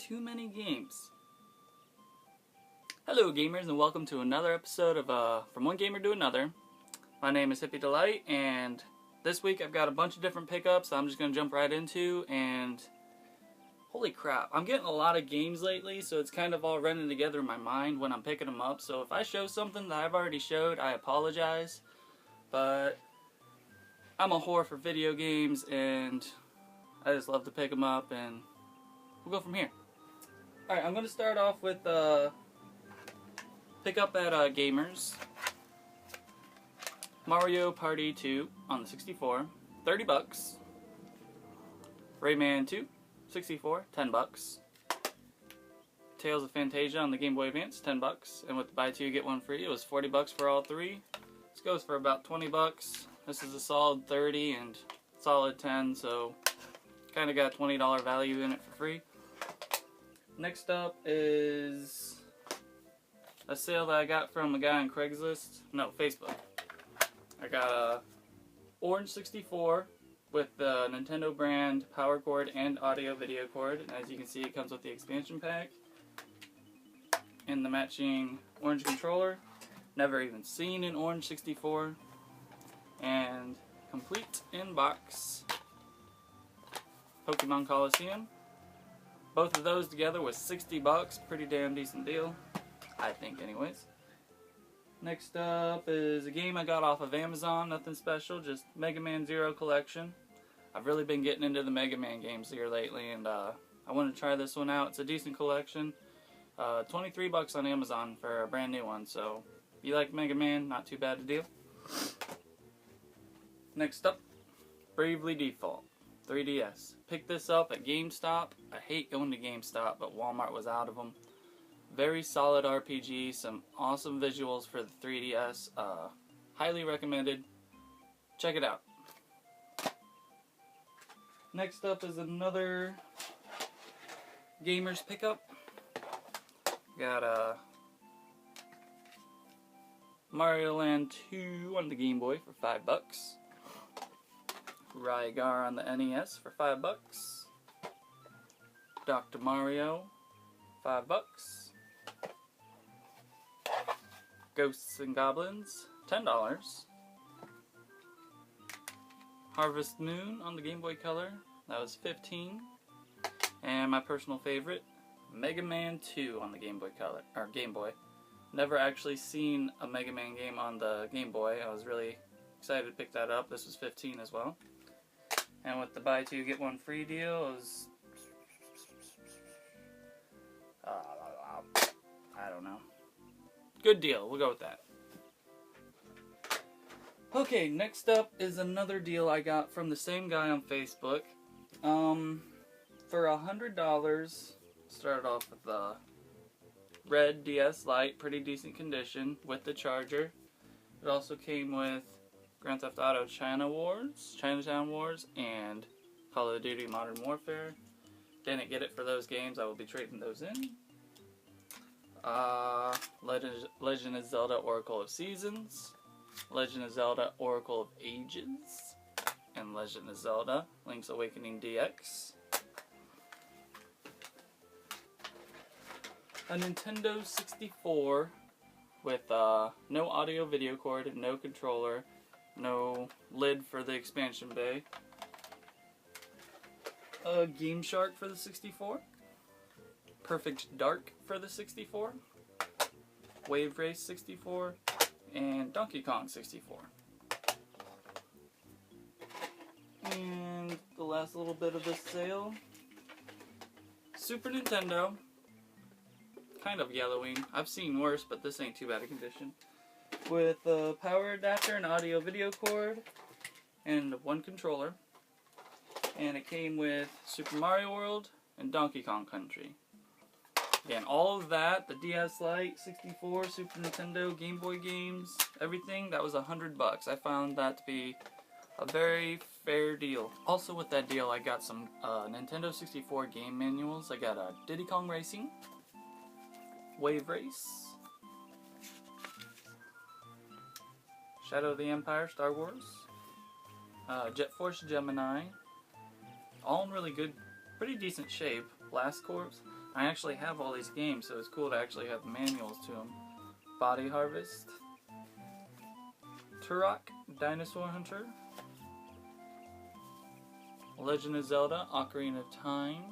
too many games. Hello gamers, and welcome to another episode of From One Gamer to Another. My name is Hippie Delight, and this week I've got a bunch of different pickups I'm just going to jump right into, and holy crap, I'm getting a lot of games lately, so it's kind of all running together in my mind when I'm picking them up. So if I show something that I've already showed, I apologize, but I'm a whore for video games, and I just love to pick them up, and we'll go from here. Alright, I'm going to start off with pick up at Gamers. Mario Party 2 on the 64, 30 bucks. Rayman 2, 64, 10 bucks. Tales of Fantasia on the Game Boy Advance, 10 bucks. And with the buy two get one free, it was 40 bucks for all three. This goes for about 20 bucks. This is a solid 30 and solid 10, so kind of got $20 value in it for free. Next up is a sale that I got from a guy on Craigslist. No, Facebook. I got a Orange 64 with the Nintendo brand power cord and audio video cord. And as you can see, it comes with the expansion pack and the matching orange controller. Never even seen an Orange 64. And complete in box Pokemon Coliseum. Both of those together was 60 bucks. Pretty damn decent deal, I think anyways. Next up is a game I got off of Amazon. Nothing special, just Mega Man Zero Collection. I've really been getting into the Mega Man games here lately, and I want to try this one out. It's a decent collection. 23 bucks on Amazon for a brand new one, so if you like Mega Man, not too bad a deal. Next up, Bravely Default 3DS. Picked this up at GameStop. I hate going to GameStop, but Walmart was out of them. Very solid RPG, some awesome visuals for the 3DS. Highly recommended. Check it out. Next up is another Gamers pickup. Got Mario Land 2 on the Game Boy for 5 bucks. Rygar on the NES for 5 bucks. Dr. Mario, 5 bucks. Ghosts and Goblins, $10. Harvest Moon on the Game Boy Color, that was 15. And my personal favorite, Mega Man 2 on the Game Boy Color, or Game Boy. Never actually seen a Mega Man game on the Game Boy. I was really excited to pick that up. This was 15 as well. And with the buy two get one free deal, it was I don't know. Good deal, we'll go with that. Okay, next up is another deal I got from the same guy on Facebook. For $100, started off with the red DS Lite, pretty decent condition with the charger. It also came with Grand Theft Auto Chinatown Wars, and Call of Duty Modern Warfare. Didn't get it for those games, I will be trading those in. Legend of Zelda Oracle of Seasons, Legend of Zelda Oracle of Ages, and Legend of Zelda Link's Awakening DX. A Nintendo 64 with no audio video cord, no controller, no lid for the expansion bay. A Game Shark for the 64. Perfect Dark for the 64. Wave Race 64. And Donkey Kong 64. And the last little bit of this sale. Super Nintendo. Kind of yellowing. I've seen worse, but this ain't too bad a condition. With a power adapter and audio video cord. And one controller. And it came with Super Mario World and Donkey Kong Country. Again, all of that, the DS Lite, 64, Super Nintendo, Game Boy games, everything, that was $100 bucks. I found that to be a very fair deal. Also with that deal, I got some Nintendo 64 game manuals. I got Diddy Kong Racing, Wave Race, Shadow of the Empire, Star Wars, Jet Force Gemini, all in really good, pretty decent shape. Blast Corps. I actually have all these games, so it's cool to actually have manuals to them. Body Harvest, Turok, Dinosaur Hunter, Legend of Zelda, Ocarina of Time,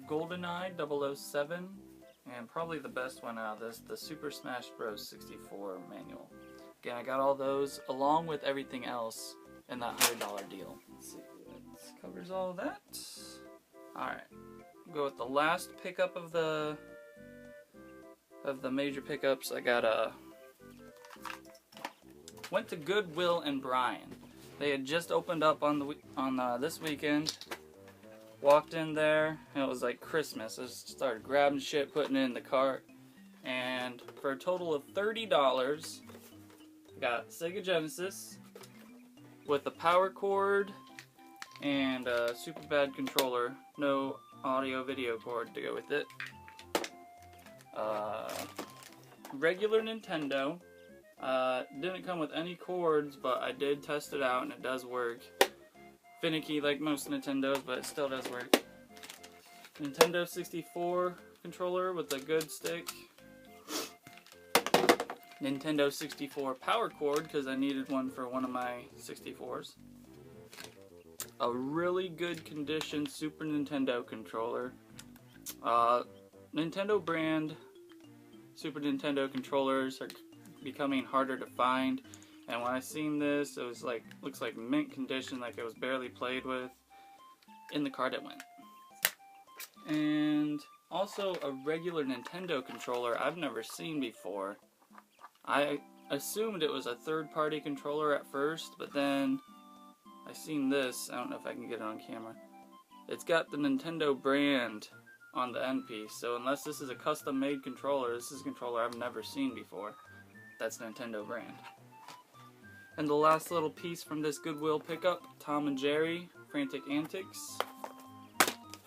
GoldenEye 007, and probably the best one out of this, the Super Smash Bros. 64 manual. Again, I got all those along with everything else in that $100 deal. Let's see, that covers all of that. Alright, go with the last pickup of the major pickups. I got went to Goodwill and Bryan. They had just opened up on this weekend. Walked in there, and it was like Christmas. I just started grabbing shit, putting it in the cart, and for a total of $30, I got Sega Genesis with a power cord and a super bad controller, no audio video cord to go with it. Regular Nintendo. Didn't come with any cords, but I did test it out and it does work. Finicky like most Nintendos, but it still does work. Nintendo 64 controller with a good stick. Nintendo 64 power cord because I needed one for one of my 64s. A really good condition Super Nintendo controller. Nintendo brand Super Nintendo controllers are becoming harder to find. And when I seen this, it was like, looks like mint condition, like it was barely played with. In the cart it went. And also a regular Nintendo controller I've never seen before. I assumed it was a third-party controller at first, but then I seen this. I don't know if I can get it on camera. It's got the Nintendo brand on the end piece, so unless this is a custom-made controller, this is a controller I've never seen before. That's Nintendo brand. And the last little piece from this Goodwill pickup, Tom and Jerry, Frantic Antics.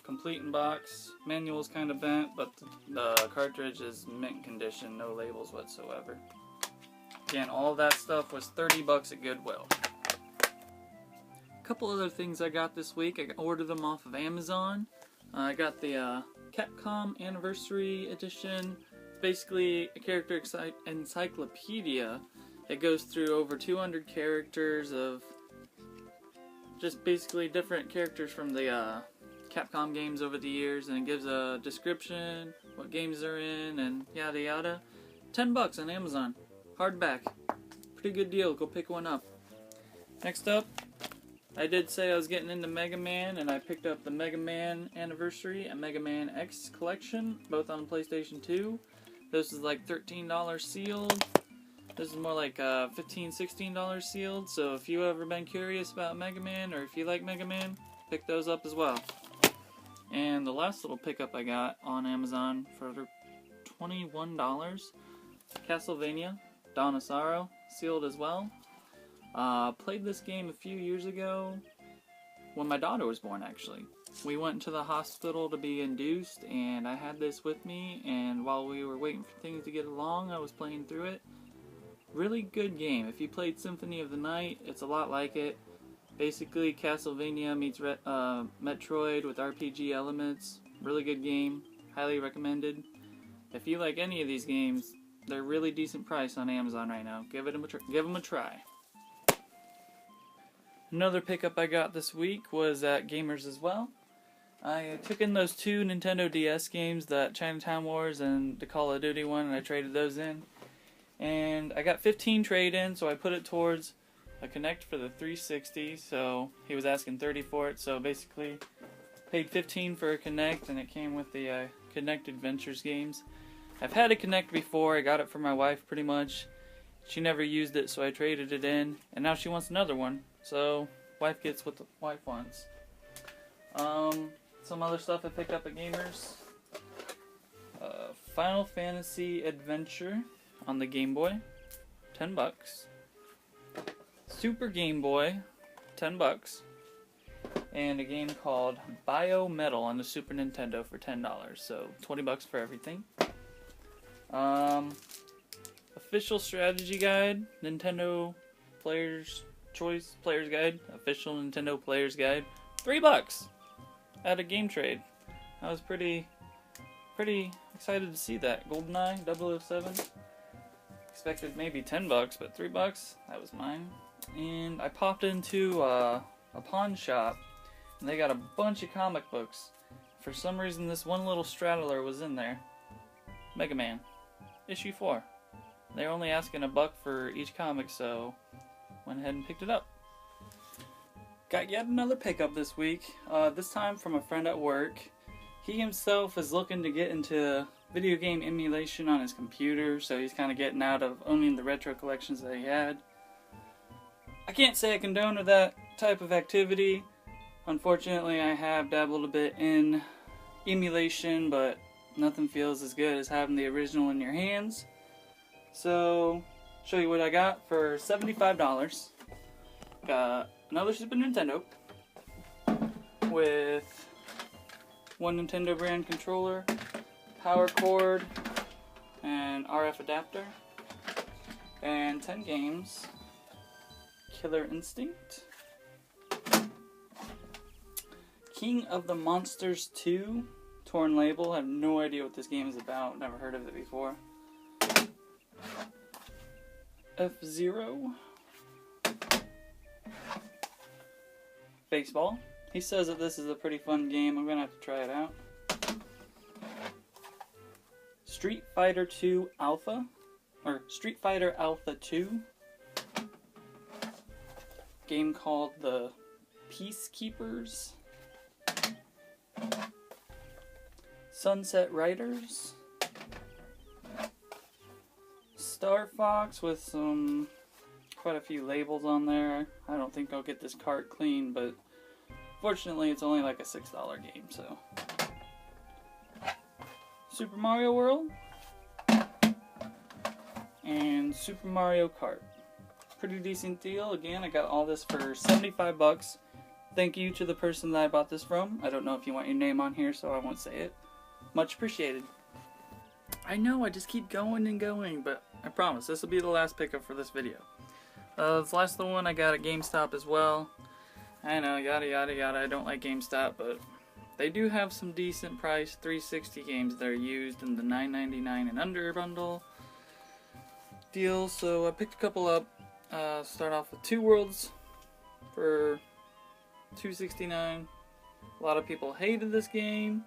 Complete in box. Manual's kind of bent, but the cartridge is mint condition, no labels whatsoever. Again, all that stuff was $30 at Goodwill. A couple other things I got this week. I ordered them off of Amazon. I got the Capcom Anniversary Edition. It's basically a character encyclopedia. It goes through over 200 characters of just basically different characters from the Capcom games over the years, and it gives a description, what games they're in, and yada yada. $10 on Amazon. Hardback. Pretty good deal. Go pick one up. Next up, I did say I was getting into Mega Man, and I picked up the Mega Man Anniversary and Mega Man X Collection, both on PlayStation 2. This is like $13 sealed. This is more like $15, $16 sealed, so if you've ever been curious about Mega Man, or if you like Mega Man, pick those up as well. And the last little pickup I got on Amazon for $21, Castlevania, Dawn of Sorrow, sealed as well. Played this game a few years ago, when my daughter was born actually. We went to the hospital to be induced, and I had this with me, and while we were waiting for things to get along, I was playing through it. Really good game. If you played Symphony of the Night, it's a lot like it. Basically, Castlevania meets Metroid with RPG elements. Really good game. Highly recommended. If you like any of these games, they're really decent price on Amazon right now. Give them a try. Another pickup I got this week was at Gamers as well. I took in those two Nintendo DS games, that Chinatown Wars and the Call of Duty one, and I traded those in. And I got 15 trade-in, so I put it towards a Kinect for the 360, so he was asking 30 for it, so basically paid 15 for a Kinect, and it came with the Kinect Adventures games. I've had a Kinect before. I got it for my wife pretty much. She never used it, so I traded it in, and now she wants another one, so wife gets what the wife wants. Some other stuff I picked up at Gamers. Final Fantasy Adventure on the Game Boy, $10. Super Game Boy, $10. And a game called Biometal on the Super Nintendo for $10, so $20 for everything. Official Strategy Guide, Nintendo Player's Choice Player's Guide, Official Nintendo Player's Guide, $3 at a Game Trade. I was pretty excited to see that. GoldenEye 007. Expected maybe 10 bucks, but 3 bucks, that was mine. And I popped into a pawn shop, and they got a bunch of comic books. For some reason, this one little straddler was in there. Mega Man, issue 4. They're only asking $1 for each comic, so went ahead and picked it up. Got yet another pickup this week, this time from a friend at work. He himself is looking to get into video game emulation on his computer, so he's kind of getting out of owning the retro collections that he had. I can't say I condone that type of activity. Unfortunately, I have dabbled a bit in emulation, but nothing feels as good as having the original in your hands. So, show you what I got for $75. Got another Super Nintendo with one Nintendo brand controller, power cord, and RF adapter, and 10 games. Killer Instinct, King of the Monsters 2, torn label. I have no idea what this game is about, never heard of it before. F-Zero, baseball. He says that this is a pretty fun game. I'm gonna have to try it out. Street Fighter 2 Alpha, or Street Fighter Alpha 2. Game called The Peacekeepers. Sunset Riders. Star Fox with quite a few labels on there. I don't think I'll get this cart clean, but fortunately it's only like a $6 game, so. Super Mario World. And Super Mario Kart. Pretty decent deal. Again, I got all this for 75 bucks. Thank you to the person that I bought this from. I don't know if you want your name on here, so I won't say it. Much appreciated. I know, I just keep going and going, but I promise this will be the last pickup for this video. This last one I got at GameStop as well. I know, yada yada yada, I don't like GameStop, but they do have some decent price 360 games that are used in the $9.99 and under bundle deal, so I picked a couple up. Start off with Two Worlds for $2.69. A lot of people hated this game.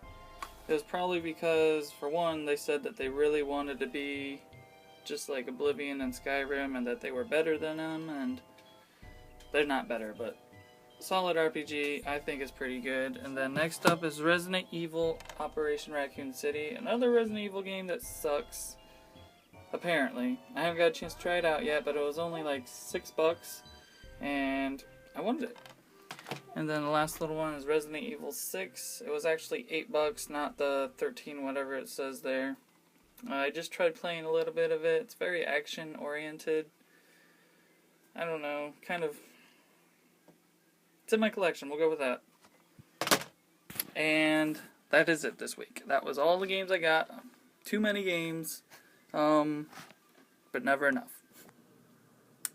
It was probably because, for one, they said that they really wanted to be just like Oblivion and Skyrim and that they were better than them, and they're not better, but solid RPG, I think is pretty good. And then next up is Resident Evil Operation Raccoon City, another Resident Evil game that sucks. Apparently. I haven't got a chance to try it out yet, but it was only like $6 and I wanted it. And then the last little one is Resident Evil 6. It was actually $8, not the 13 whatever it says there. I just tried playing a little bit of it. It's very action oriented. I don't know, kind of. It's in my collection, we'll go with that. And that is it this week. That was all the games I got. Too many games. But never enough.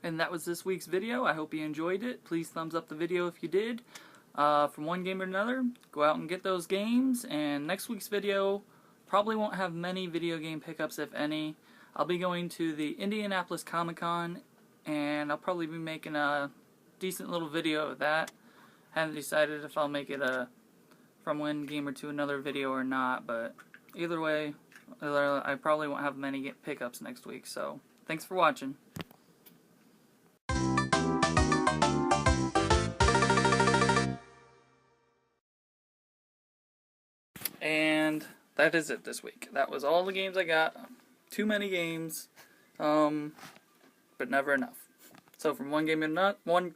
And that was this week's video. I hope you enjoyed it. Please thumbs up the video if you did. From one game to another, go out and get those games. And next week's video probably won't have many video game pickups, if any. I'll be going to the Indianapolis Comic-Con, and I'll probably be making a decent little video of that. Haven't decided if I'll make it a from one gamer to another video or not, but either way, I probably won't have many pickups next week, so thanks for watching. And that is it this week. That was all the games I got. Too many games, but never enough. So from one game to another, I'm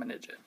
an idiot.